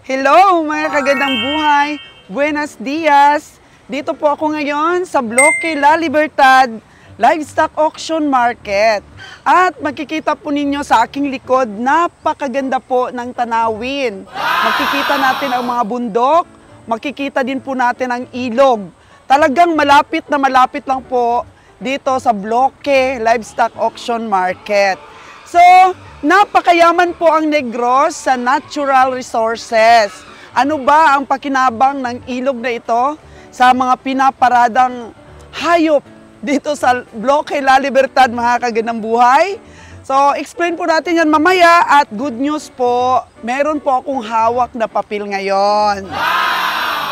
Hello mga kagandang buhay! Buenos dias! Dito po ako ngayon sa Bloque La Libertad Livestock Auction Market. At makikita po ninyo sa aking likod, napakaganda po ng tanawin. Makikita natin ang mga bundok, makikita din po natin ang ilog. Talagang malapit na malapit lang po dito sa Bloque Livestock Auction Market. So, napakayaman po ang Negros sa natural resources. Ano ba ang pakinabang ng ilog na ito sa mga pinaparadang hayop dito sa Bloque La Libertad, mga kagandang buhay? So, explain po natin yan mamaya at good news po, meron po akong hawak na papel ngayon.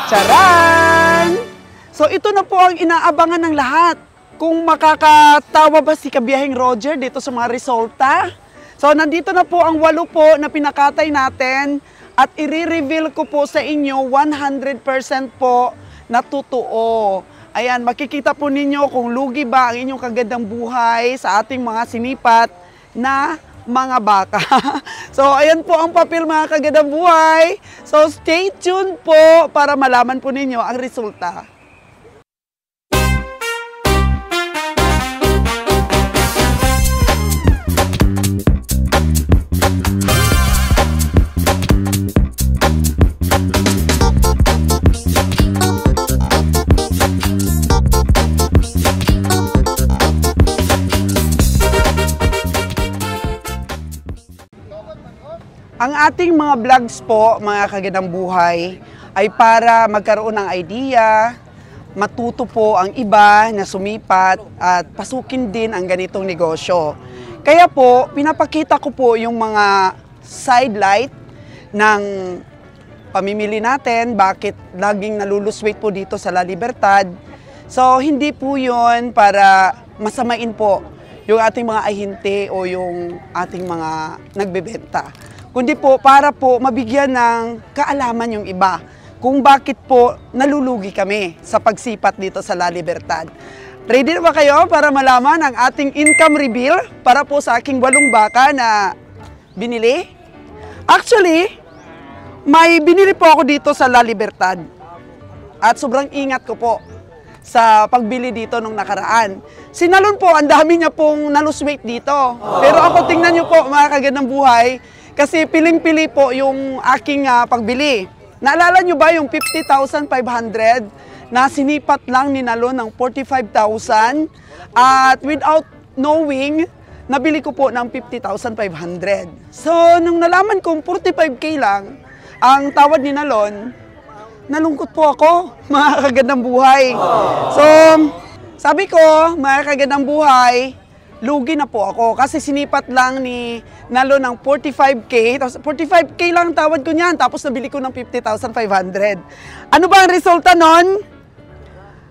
Charan! So, ito na po ang inaabangan ng lahat. Kung makakatawa ba si Kabiyahing Roger dito sa mga resulta? So, nandito na po ang 8 po na pinakatay natin at i-reveal ko po sa inyo 100% po na totoo. Ayan, makikita po ninyo kung lugi ba ang inyong kagandang buhay sa ating mga sinipat na mga baka. So, ayan po ang papel, mga kagandang buhay. So, stay tuned po para malaman po ninyo ang resulta. Ang ating mga vlogs po, mga kagandang buhay, ay para magkaroon ng idea, matuto po ang iba na sumipat at pasukin din ang ganitong negosyo. Kaya po, pinapakita ko po yung mga sidelight ng pamimili natin, bakit laging naluluswait po dito sa La Libertad. So, hindi po yun para masamain po yung ating mga ahinte o yung ating mga nagbebenta. Kundi po para po mabigyan ng kaalaman yung iba kung bakit po nalulugi kami sa pagsipat dito sa La Libertad. Ready na ba kayo para malaman ang ating income reveal para po sa aking 8 baka na binili? Actually, may binili po ako dito sa La Libertad at sobrang ingat ko po sa pagbili dito nung nakaraan. Sinalon po, ang dami niya pong nalusweight dito. Pero ako, tingnan niyo po, mga kagandang buhay, kasi piling-pili po yung aking pagbili. Naalala nyo ba yung 50,500 na sinipat lang ni Nalo ng 45,000 at without knowing, nabili ko po ng 50,500. So, nung nalaman kong 45K lang ang tawad ni Nalon, nalungkot po ako, mga kagandang buhay. So, sabi ko, mga kagandang buhay, lugi na po ako kasi sinipat lang ni Nalo ng 45K. Tapos 45K lang tawad ko niyan. Tapos nabili ko ng 50,500. Ano ba ang resulta nun?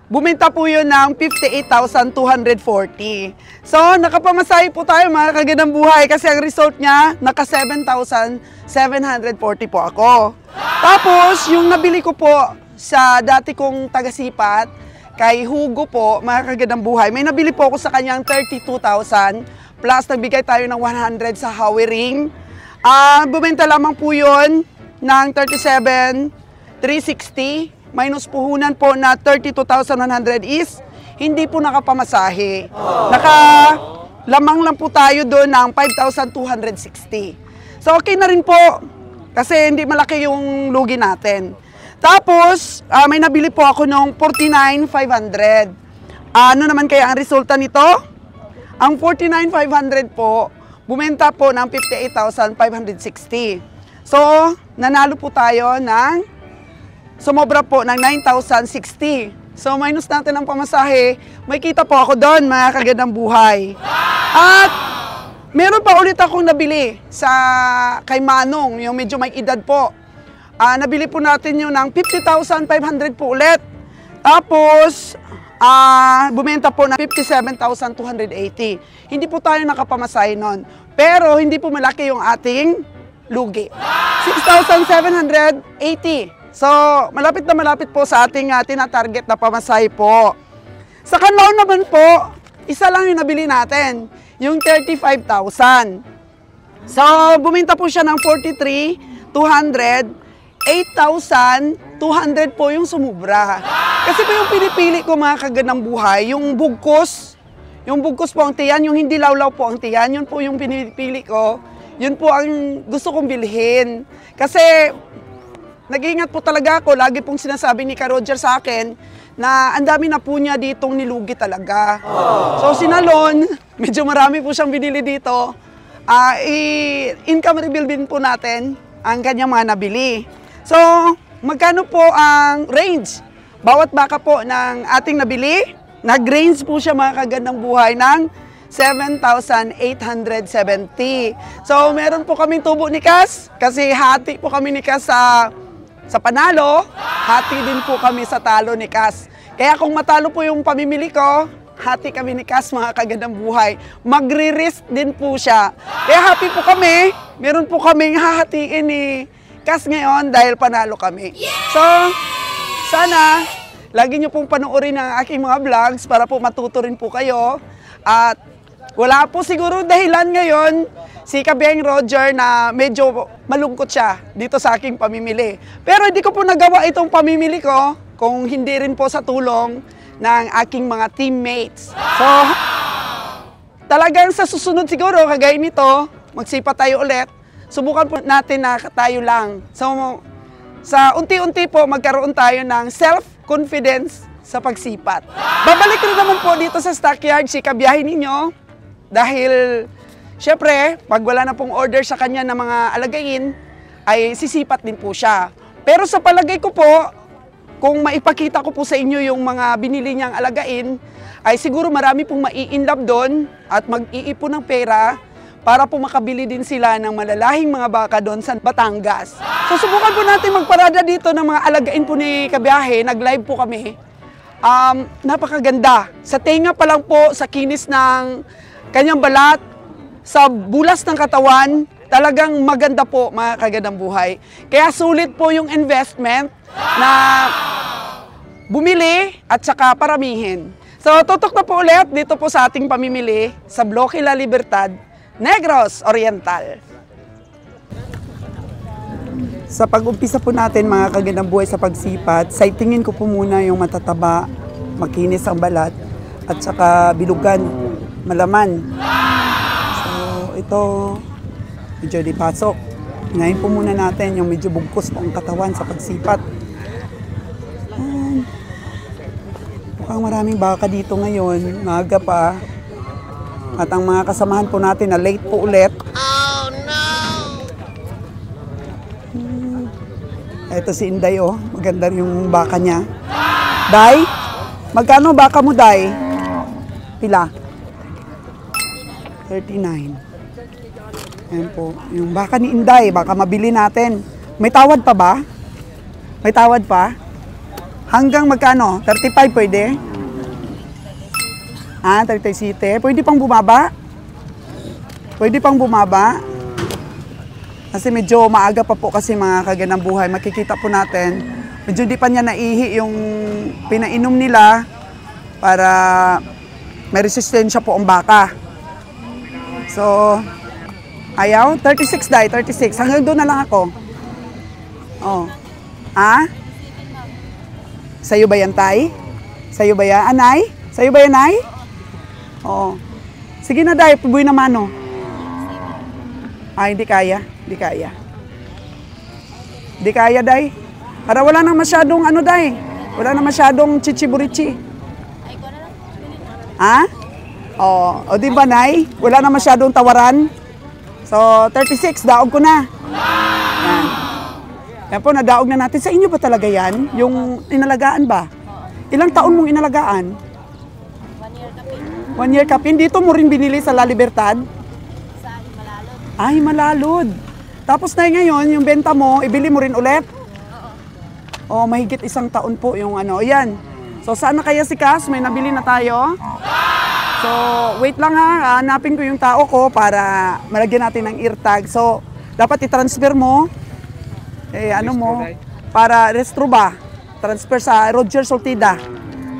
Bumenta po yun ng 58,240. So, nakapamasahe po tayo, mga kagandang buhay, kasi ang result niya, naka 7,740 po ako. Tapos, yung nabili ko po sa dati kong tagasipat, kay Hugo po, mga kagandang buhay, may nabili po ako sa kanyang 32,000 plus nagbigay tayo ng 100 sa Howie Ring. Bumenta lamang po yun ng 37,360 minus puhunan po na 32,100 is hindi po nakapamasahe. Nakalamang lang po tayo doon ng 5,260. So okay na rin po kasi hindi malaki yung lugi natin. Tapos, may nabili po ako ng 49,500. Ano naman kaya ang resulta nito? Ang 49,500 po, bumenta po ng 58,560. So, nanalo po tayo ng, sumobra po ng 9,060. So, minus natin ang pamasahe, may kita po ako doon, mga kagandang buhay. At, meron pa ulit akong nabili sa kay Manong, yung medyo may edad po. Nabili po natin yun ng 50,500 po ulit. Tapos, bumenta po ng 57,280. Hindi po tayo nakapamasahe nun. Pero, hindi po malaki yung ating lugi. 6,780. So, malapit na malapit po sa ating tinatarget na pamasahe po. Sa Canlaon naman po, isa lang yung nabili natin. Yung 35,000. So, bumenta po siya ng 43,200. 8,200 po yung sumubra. Kasi po yung pinipili ko mga kaganang buhay, yung bugkos. Yung bugkos po ang tiyan, yung hindi lawlaw po ang tiyan, yun po yung pinipili ko. Yun po ang gusto kong bilhin. Kasi nag-iingat po talaga ako, lagi pong sinasabi ni Ka Roger sa akin na ang dami na po niya ditong nilugi talaga. So sinalon, medyo marami po siyang binili dito. I-income reveal din po natin ang kanyang mga nabili. So, magkano po ang range? Bawat baka po ng ating nabili, nag-range po siya mga kagandang buhay ng 7,870. So, meron po kaming tubo ni Kas, kasi hati po kami ni Kas sa panalo, hati din po kami sa talo ni Kas. Kaya kung matalo po yung pamimili ko, hati kami ni Kas mga kagandang buhay. Magre-risk din po siya. Kaya happy po kami, meron po kaming hahatiin ni Kas ngayon dahil panalo kami. So, sana lagi niyo pong panoorin ang aking mga vlogs para po matuto rin po kayo. At wala po siguro dahilan ngayon si Kabeng Roger na medyo malungkot siya dito sa aking pamimili. Pero hindi ko po nagawa itong pamimili ko kung hindi rin po sa tulong ng aking mga teammates. So, talagang sa susunod siguro, kagaya nito, magsipa tayo ulit. Subukan po natin na tayo lang. So, sa unti-unti po magkaroon tayo ng self-confidence sa pagsipat. Babalik rin naman po dito sa stockyard si kabiyahin ninyo dahil syempre, pag wala na pong order sa kanya ng mga alagain, ay sisipat din po siya. Pero sa palagay ko po, kung maipakita ko po sa inyo yung mga binili niyang alagain, ay siguro marami pong mai-inlove doon at mag-iipon ng pera para po makabili din sila ng malalahing mga baka doon sa Batangas. So subukan po natin magparada dito ng mga alagain po ni Kabiyahe. Nag-live po kami. Napakaganda. Sa tenga pa lang po, sa kinis ng kanyang balat, sa bulas ng katawan, talagang maganda po mga kagandang buhay. Kaya sulit po yung investment na bumili at saka paramihin. So tutok na po ulit dito po sa ating pamimili sa Bloque La Libertad, Negros Oriental. Sa pag-umpisa po natin mga kagandang buhay sa pagsipat, sightingin ko po muna yung matataba, makinis ang balat, at saka bilugan, malaman. So ito, medyo di pasok. Ngayon po muna natin yung medyo bugkos po ang katawan sa pagsipat. Mukhang maraming baka dito ngayon, maaga pa. At ang mga kasamahan po natin na late po ulit. Oh no! Ito si Inday oh, maganda yung baka niya. Day, magkano baka mo Day? Pila? 39. Ayan po, yung baka ni Inday, baka mabili natin. May tawad pa ba? May tawad pa? Hanggang magkano? 35 pwede? 37. Pwede pang bumaba? Pwede pang bumaba? Kasi medyo maaga pa po kasi mga kagandang buhay. Makikita po natin, medyo di pa niya naihi yung pinainom nila para may resistensya po ang baka. So, ayaw? 36 Day, 36. Hanggang doon na lang ako. Oh. Sa'yo ba yan, Tay? Sa'yo ba yan, Anay? Sa'yo ba yan, Nay? Oo. Sige na, Day. Puboy naman, no? Hindi kaya. Hindi kaya. Hindi kaya, Day. Para wala nang masyadong, Day. Wala nang masyadong chichiburichi. O di ba, Nay? Wala nang masyadong tawaran. So, 36. Daog ko na. Yan. Yan po, nadaog na natin. Sa inyo ba talaga yan? Yung inalagaan ba? Ilang taon mong inalagaan? 1 year kapin. Dito mo rin binili sa La Libertad? Sa Himalalod. Himalalod. Tapos na ngayon, yung benta mo, ibili mo rin ulit? Oo. Mahigit 1 taon po yung Ayan. So, saan na kaya si Kas? May nabili na tayo? So, wait lang ha. Hanapin ko yung tao ko para malagyan natin ng ear tag. So, dapat i-transfer mo. Para restro ba? Transfer sa Roger Soltida.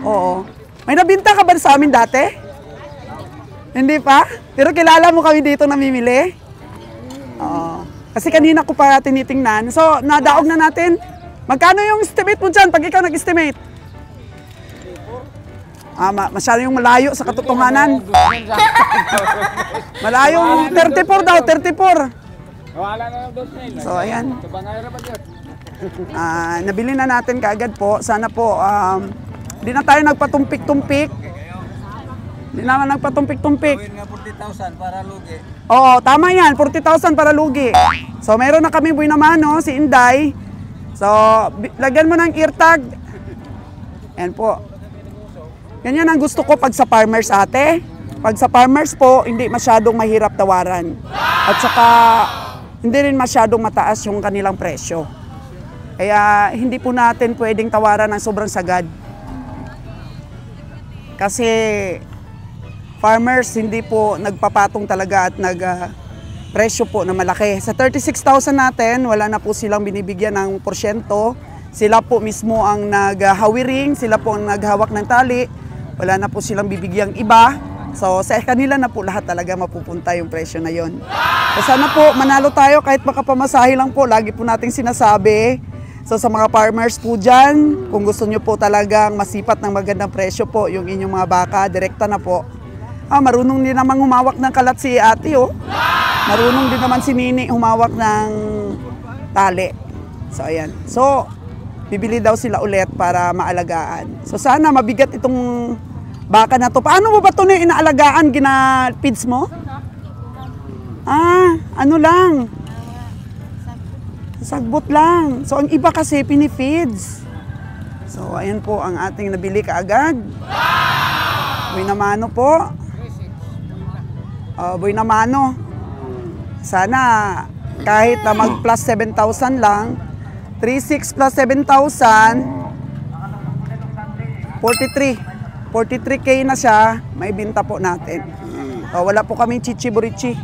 Oo. May nabinta ka ba sa amin dati? Hindi pa? Pero kilala mo kami dito namimili? Oo. Kasi kanina ko pa tinitingnan. So, nadaog na natin. Magkano yung estimate mo dyan pag ikaw nag-estimate? Masyado yung malayo sa katotohanan. Malayo, 34 daw, 34. So, ayan. Nabili na natin kaagad po. Sana po, hindi na tayo nagpatumpik-tumpik. Hindi naman nagpatumpik-tumpik. 40,000 para lugi. Oo, tama yan. 40,000 para lugi. So, meron na kami buhay naman, no? Si Inday. So, lagyan mo ng ear tag. Ayan po. Ganyan ang gusto ko pag sa farmers, ate. Pag sa farmers po, hindi masyadong mahirap tawaran. At saka, hindi rin masyadong mataas yung kanilang presyo. Kaya, hindi po natin pwedeng tawaran ng sobrang sagad. Kasi, farmers hindi po nagpapatong talaga at presyo po na malaki. Sa 36,000 natin, wala na po silang binibigyan ng porsyento. Sila po mismo ang naghawiring, sila po ang naghawak ng tali. Wala na po silang bibigyang iba. So sa kanila na po lahat talaga mapupunta yung presyo na yon. So sana po manalo tayo kahit makapamasahe lang po. Lagi po nating sinasabi. So sa mga farmers po dyan, kung gusto nyo po talagang masipat ng magandang presyo po, yung inyong mga baka, direkta na po. Marunong din naman humawak ng kalat si ate, oh. Marunong din naman si Nini humawak ng tali. So, ayan. So, bibili daw sila ulit para maalagaan. So, sana mabigat itong baka na to. Paano mo ba ito na inaalagaan? Gina-feeds mo? Ano lang? Sagbot lang. So, ang iba kasi pinifeeds. So, ayan po ang ating nabili kaagad. Buhay na mano po. Buhay na mano. Sana kahit na mag plus 7,000 lang, 3,600 plus 7,000, 43K na siya, may binta po natin. Wala po kaming chichi-burichi.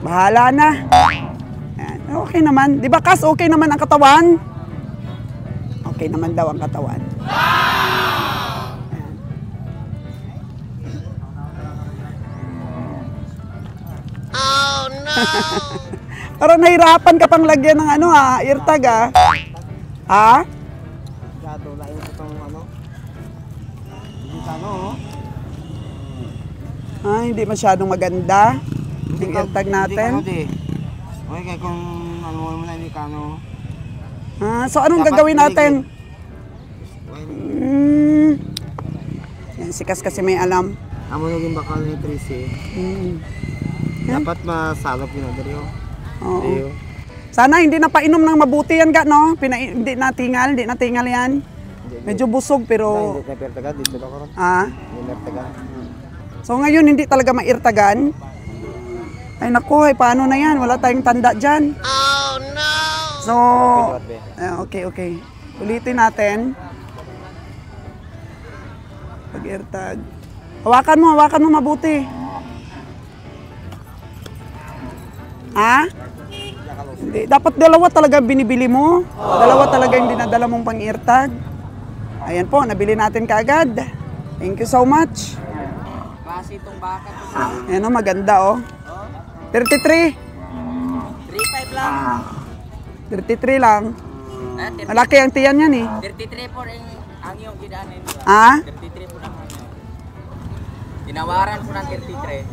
Bahala na. Ayan. Okay naman. Di ba, Kas, okay naman ang katawan? Okay naman daw ang katawan. Oh, no! Parang nahirapan ka pang lagyan ng eartag, Ha? Gado lang yung itong Hindi masyadong maganda. Yung eartag natin. Okay, kaya kung mo na hindi kano. So anong gagawin natin? Yan, si Kas kasi may alam. Amo naging bakal ni Tracy. Dapat masalop yun na Oo. Sana hindi na painom ng mabuti yan, no? Hindi natingal yan. Medyo busog pero... Hindi na pertagan, dito lang karon. Hindi na pertagan. So ngayon hindi talaga mairtagan. Ay naku, paano na yan? Wala tayong tanda dyan. Oh no! So, okay. Ulitin natin. Pag-irtag. Hawakan mo mabuti. Hindi. Dapat dalawa talaga binibili mo. Dalawa talaga yung dinadala mong pang-irtag. Ayan po, nabili natin kaagad. Thank you so much. Base itong baka ko. Ayan o, maganda o. 33. 35 lang. 33 lang. Malaki ang tiyan yan eh. 33 po ang iyong gidaanin. 33 po ang iyong. Tinawaran po ng 33.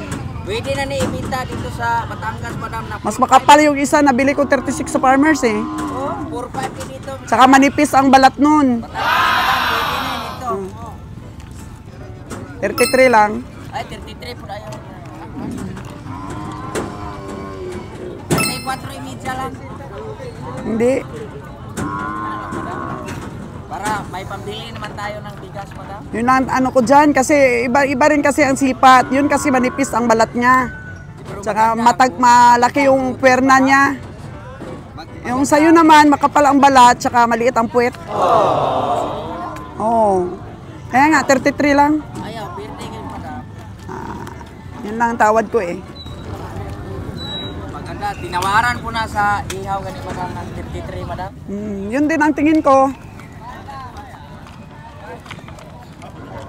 35 Pwede na ibenta dito sa Batangas, madam. Mas makapal yung isa, nabili ko 36 sa farmers eh. 4-5 dito. Tsaka manipis ang balat nun. Batangas, madam. Pwede na dito. 33 lang. Ay, 33 po na yun. Ay, 4.5 lang. Hindi. Para may pambili naman tayo ng bigas, madam. Yun ang ko dyan, kasi iba rin kasi ang sipat. Yun kasi manipis ang balat niya. Tsaka malaki yung puwerna niya. Yung sa'yo naman, makapal ang balat, tsaka maliit ang puwet. Kaya nga, 33 lang. Ayaw, birthday kayo, madam. Yun lang ang tawad ko eh. Maganda, tinawaran po na sa ihaw ganit, madam, ng 33, madam. Yun din ang tingin ko.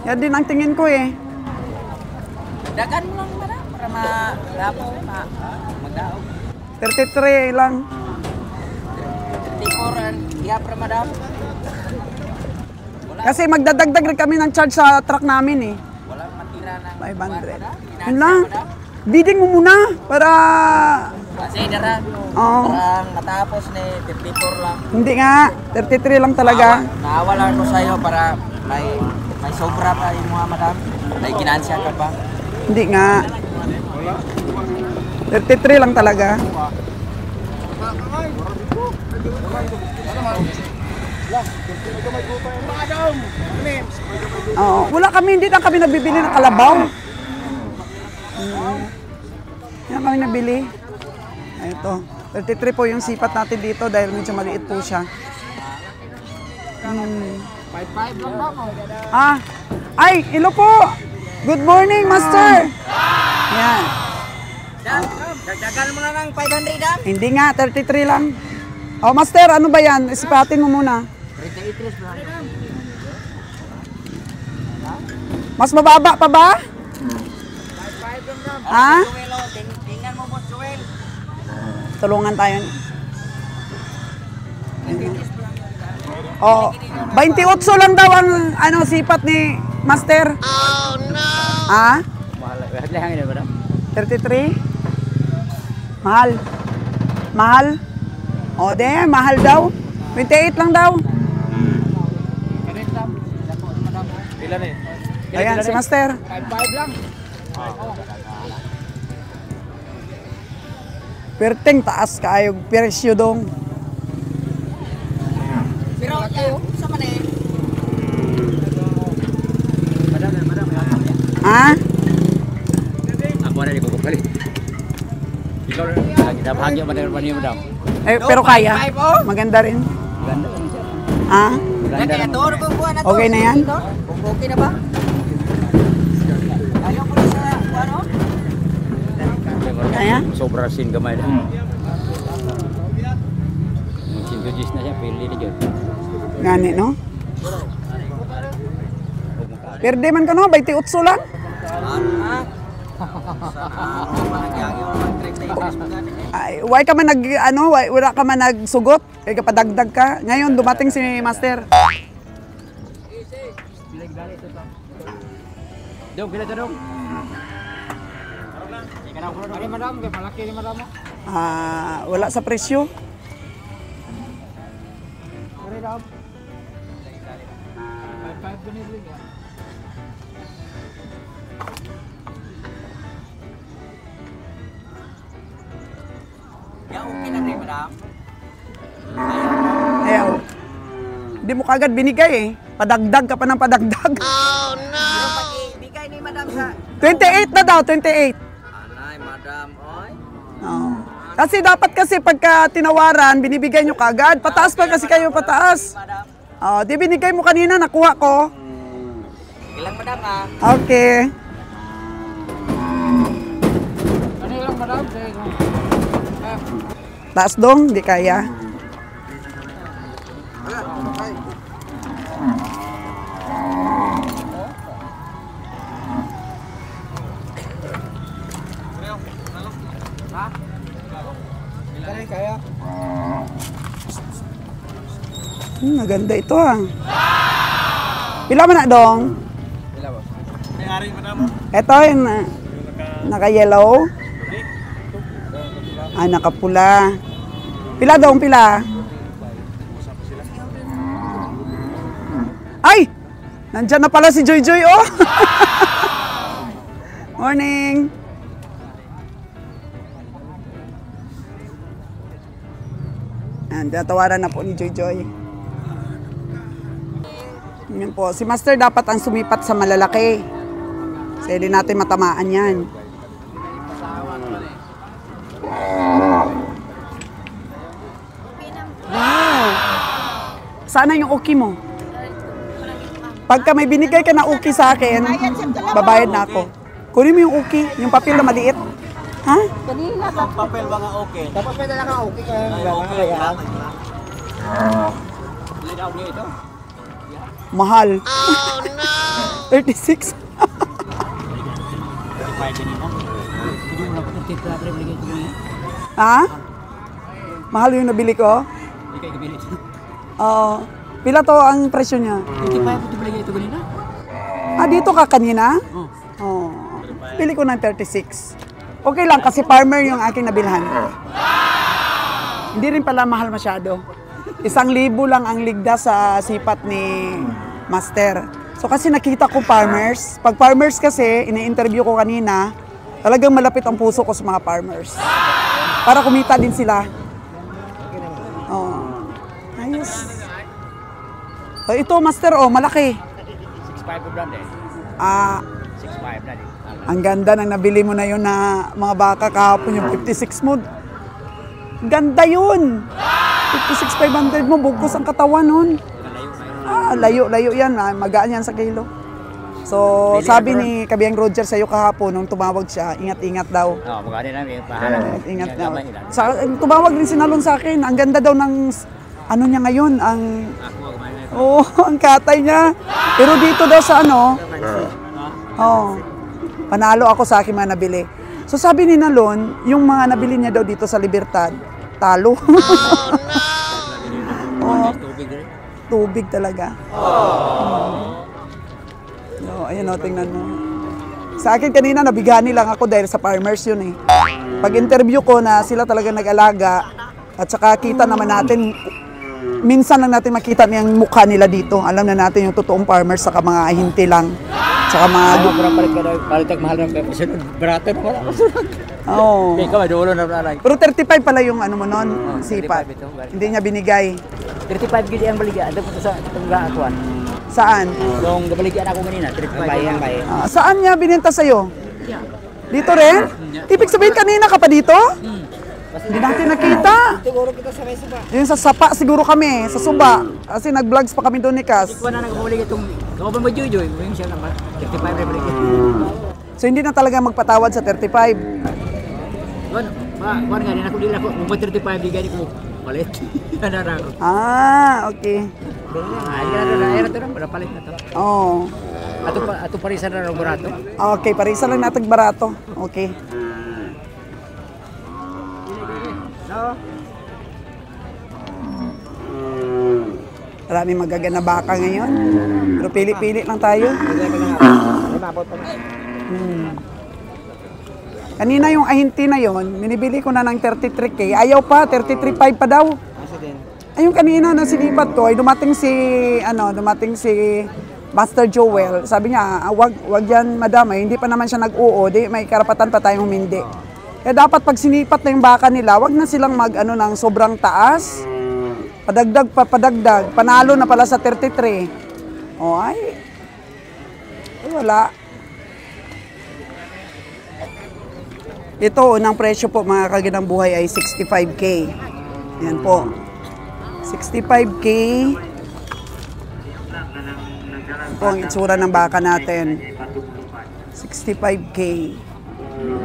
Yan din ang tingin ko eh. Dagan mo lang, madam, para maganda Daog. 33 lang. 34 ang ihapra, madam. Kasi magdadagdag rin kami ng charge sa truck namin eh. Walang matira ng 500. Yun lang. Bidding mo muna para... Kasi dara, Oo. parang matapos ni 34 lang. Hindi nga, 33 lang talaga. Naawa lang ko sa'yo para may sobra pa yung mga madam. May ginansya ka ba? Hindi nga. 33 lang talaga. Oo. Wala kami, hindi na kami nabibili ng kalabaw. Hindi na kami nabili. Ito. 33 po yung sipat natin dito dahil medyo maliit po siya. 5-5 lang daw mo. Ah, ay, hello po. Good morning, Master. Yan. Dagdagan mo na ng 500 dam. Hindi nga, 33 lang. Oh, Master, ano ba yan? Isipatin mo muna. 33 lang. Mas mababa pa ba? 5-5 lang dam. Ha? Joel, oh, tingnan mo boss Joel. Tulungan tayo. Oh, 28 lang daw ang ano sipat ni Master. Oh no. Ah? Mahal lang ini madam. 33? Mahal. Mahal? O, de, mahal daw. 28 lang daw. Ilan eh? Ayan, si Master. 5-5 lang. Perting taas kayo presyo dong. Pero sa man eh. Madam. Ha? Ako na di ko bukali. Ikaw na kita bahagya madam. Eh, pero kaya. Maganda rin. Ganda. Ha? Kaya to, buwan na to. Okay na yan? Okay na ba? Ayaw ko na sa ano? Kaya? Sobra sin gamay lang. Sintojis na siya, pili na dyan. Gani, no? Perde man ka no, 28 lang. Ay, why ka man nag ano, wala ka man nagsugot, kay kapadagdag ka. Ngayon dumating si Master. Dong, pila dong. Ari madam, kay malaki ni madam. Ah, wala sa presyo. Ari daw. 5 binili ka. Ya okay na rin madam. Ayaw. Hindi mo kagad binigay eh. Padagdag ka pa ng padagdag. Pero pati bigay ni madam sa 28 na daw, 28. Anay, madam, oy. Oo. Kasi dapat kasi pagka tinawaran, binibigay nyo kagad. Pataas pa kasi kayo pataas. Madam. Oh, di binigay mo kanina, nakuha ko. Ilang madam ah? Okay. Ano ilang madam? Taas dong, di kaya. Kaya? Maganda ito ah. Pila man na dong? Pila boss? Ito yung naka-yellow. Ah, nakapula. Pila dong, pila? Ay! Nandyan na pala si Joy Joy, oh! Morning! Ayan, tatawaran na po ni Joy Joy. Yan po. Si Master dapat ang sumipat sa malalaki. Kasi hindi natin matamaan yan. Wow! Sana yung uki mo. Pagka may binigay ka na uki sa akin, babayad na ako. Kunin mo yung uki, yung papel na maliit. Ha? Kanina pa. Papel ba nga okay? Papel na lang okay ka. Lidaw niyo ito? Mahal. Oh no! 36. Hindi mo na po titira pre bigay ko niya. Ha? Mahal yung nabili ko? Hindi kayo gabilit. Oo. Pila to ang presyo niya? 25 ito balagay ito ganina? Dito ka kanina? Oo. Pili ko ng 36. Okay lang kasi farmer yung aking nabilhan. Hindi rin pala mahal masyado. 1,000 lang ang ligda sa sipat ni Master. So kasi nakita ko farmers. Pag farmers kasi, ini-interview ko kanina, talagang malapit ang puso ko sa mga farmers. Para kumita din sila. Oh. Ayos. Oh, ito, Master, oh, malaki. 6.5 po brand eh. 6.5 brand eh. Ang ganda ng nabili mo na yun na mga baka kahapon yung 56 mo. Ganda yun! 56,500 mo, bugkos ang katawan nun. Layo yan. Magaan yan sa kilo. So, sabi ni Kabiang Roger sa'yo kahapon, nung tumawag siya, ingat-ingat daw. Oo, magkano namin. Pahanap. Ingat daw. Tumawag din si Nalon sa akin. Ang ganda daw ng, ano niya ngayon, ang... Oo, ang katay niya. Pero dito daw sa ano, panalo ako sa akin mga nabili. So sabi ni Nalon, yung mga nabili niya daw dito sa Libertad, talo. Tubig talaga. So, ayun o, tingnan mo. Sa akin kanina, nabigani lang ako dahil sa farmers yun eh. Pag interview ko na sila talaga nag-alaga, at saka kita naman natin, minsan lang natin makita niyang mukha nila dito. Alam na natin yung totoong farmers saka mga ahinti lang. Saka mga... Palit mahal ng pepsi. Barato na wala. Oo. Ikaw, dulo na wala. Pero 35 pala yung ano mo nun, sipat. Hindi niya binigay. 35 gidi ang baligyan. Ito po sa tangga akuan. Saan? Yung baligyan ako kanina, 35 bayan. Saan niya binenta sa'yo? Dito rin? Ibig sabihin kanina ka pa dito? Hindi natin nakita. Siguro kita sa may suba. Yung sa Sapa siguro kami, sa Suba. Kasi nag-vlogs pa kami doon ni Cas. Ikaw na nagpabaligyan itong... Ikaw ba mag-joy-joy? Yung siya naman, 35 na baligyan. So hindi na talaga magpatawad sa 35. Kuan nga din ako dila ko, mo 35 bigay ko palit. Ana ra ko. Okay. Ay ra to ra palit na to. Oh. Ato parisan na barato. Okay, parisa lang natag barato. Okay. Maraming magaganda baka ngayon. Pero pili-pili lang tayo. Kanina yung ahinti na yon, binibili ko na ng 33K. Ayaw pa, 33.5 pa daw. Ayun kanina na sinipat ko, ay dumating si Master Joel. Sabi niya, wag yan madam, hindi pa naman siya nag-uo, di may karapatan pa tayong humindi. Kaya dapat pag sinipat na yung baka nila, wag na silang ng sobrang taas. Padagdag. Panalo na pala sa 33. Ay wala. Ito, unang presyo po mga kaginang buhay ay 65K. Yan po. 65K. Ito ang itsura ng baka natin. 65K.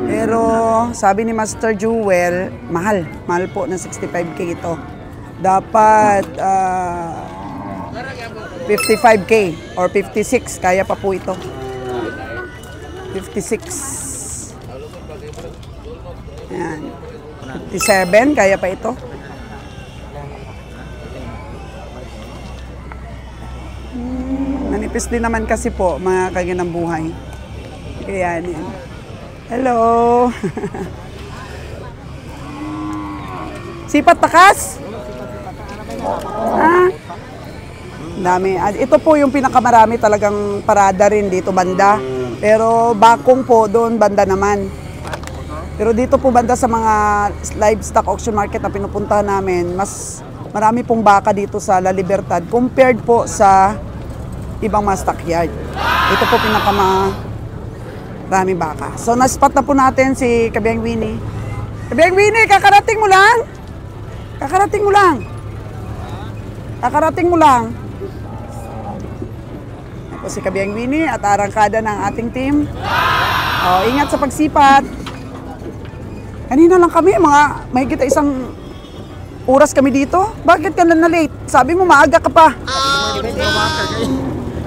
Pero sabi ni Master Jewel, mahal. Mahal po ng 65K ito. Dapat 55K or 56. Kaya pa po ito. 56. Yan. 57, kaya pa ito. Manipis din naman kasi po, mga kaginang buhay. Kaya yan. Hello! Sipat takas? Dami. Ito po yung pinakamarami talagang parada rin dito banda. Pero bakong po doon banda naman. Pero dito po banda sa mga livestock auction market na pinupuntahan namin, mas marami pong baka dito sa La Libertad compared po sa ibang mga stockyard. Ito po pinakamarami baka. So na-spot na po natin si Kabiang Winnie. Kabiang Winnie, kakarating mo lang? Kakarating mo lang? Kakarating mo lang? Ako si Kabiang Winnie at arangkada ng ating team. Ingat sa pagsipat. Kanina lang kami, may kita isang oras kami dito. Bakit ka na late? Sabi mo maaga ka pa.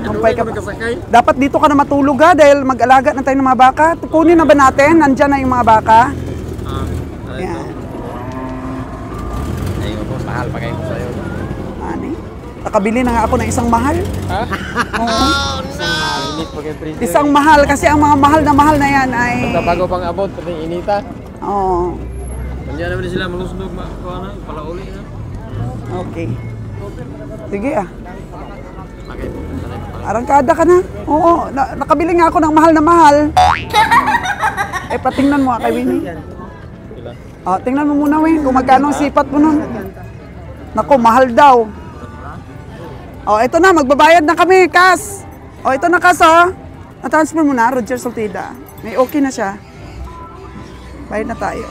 Ka pa. Dapat dito ka na matulog dahil mag-alaga na tayo ng mga baka. Kunin na ba natin? Nandyan na yung mga baka. Yan. mahal pa kayo sa'yo. Ani? Nakabili na nga ako ng isang mahal. Ha? Oo. Init pa kayo freezer. Isang mahal kasi ang mga mahal na yan ay... Basta bago pang abot, pati inita. Oo. Kanya naman sila malusnog, palauli na. Okay. Sige ah. Okay. Arangkada ka na. Oo, nakabili nga ako ng mahal na mahal. Eh, patingnan mo kay Winnie. Oh, tingnan mo muna, Win, kung magkano ang sipat mo nun. Naku, mahal daw. Oh, ito na, magbabayad na kami, Kas. Oh, ito na, Kas, oh. Na-transfer mo na, Roger Saltida. May okay na siya. Bayad na tayo.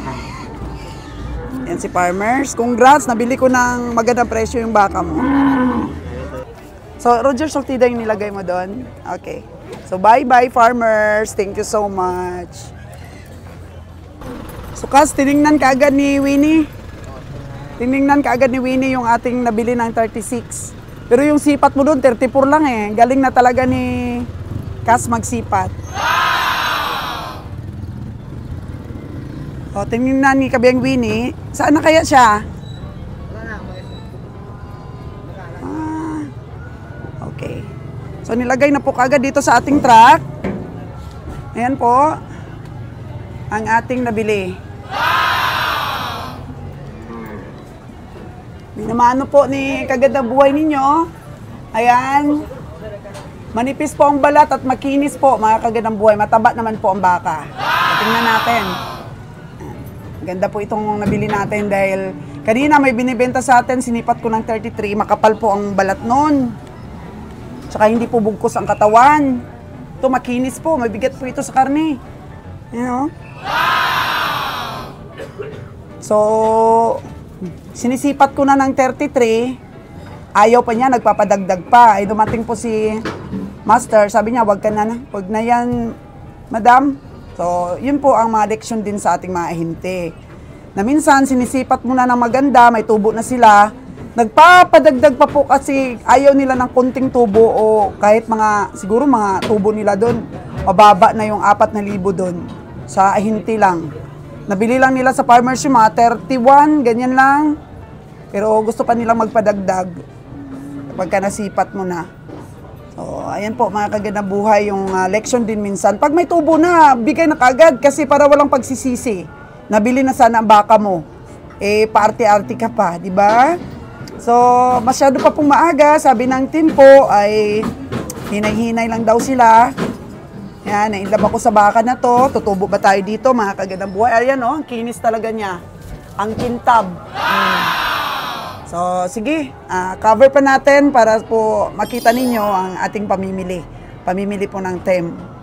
Yan si Farmers. Congrats, nabili ko ng magandang presyo yung baka mo. So, Roger Saltida yung nilagay mo doon? Okay. So, bye-bye, Farmers. Thank you so much. So, Kas, tinignan ka agad ni Winnie. Tinignan ka agad ni Winnie yung ating nabili ng 36. Pero yung sipat mo doon, 34 lang eh. Galing na talaga ni Kas magsipat. O, tinignan ni Kabiyang Winnie. Saan na kaya siya? Okay. So, nilagay na po kagad dito sa ating truck. Ayan po. Ang ating nabili. Minamano po ni kagad na buhay ninyo. Ayan. Manipis po ang balat at makinis po, mga kagad ng buhay. Mataba naman po ang baka. Tingnan natin. Ganda po itong nabili natin dahil kanina may binibenta sa atin, sinipat ko ng 33, makapal po ang balat nun. Tsaka hindi po bugkos ang katawan. Ito makinis po, mabigat po ito sa karne. You know? So, sinisipat ko na ng 33, ayaw pa niya, nagpapadagdag pa. Ay dumating po si Master, sabi niya, wag na yan, madam. So, yun po ang mga leksyon din sa ating mga ahente. Na minsan, sinisipat muna ng maganda, may tubo na sila, nagpapadagdag pa po kasi ayaw nila ng konting tubo o kahit siguro mga tubo nila doon, mababa na yung 4,000 doon sa ahente lang. Nabili lang nila sa Farmers yung mga 31, ganyan lang. Pero gusto pa nilang magpadagdag pagka nasipat mo na. So, ayan po mga kagandang buhay yung leksyon din minsan. Pag may tubo na, bigay na kagad kasi para walang pagsisisi. Nabili na sana ang baka mo. Eh, paarte-arte ka pa, di ba? So, masyado pa pong maaga. Sabi ng team po ay hinay-hinay lang daw sila. Yan, nainlab ako sa baka na to. Tutubo ba tayo dito mga kagandang buhay? Ayan o, ang kinis talaga niya. Ang kintab. So, sige, cover pa natin para po makita ninyo ang ating pamimili. Pamimili po ng TEM.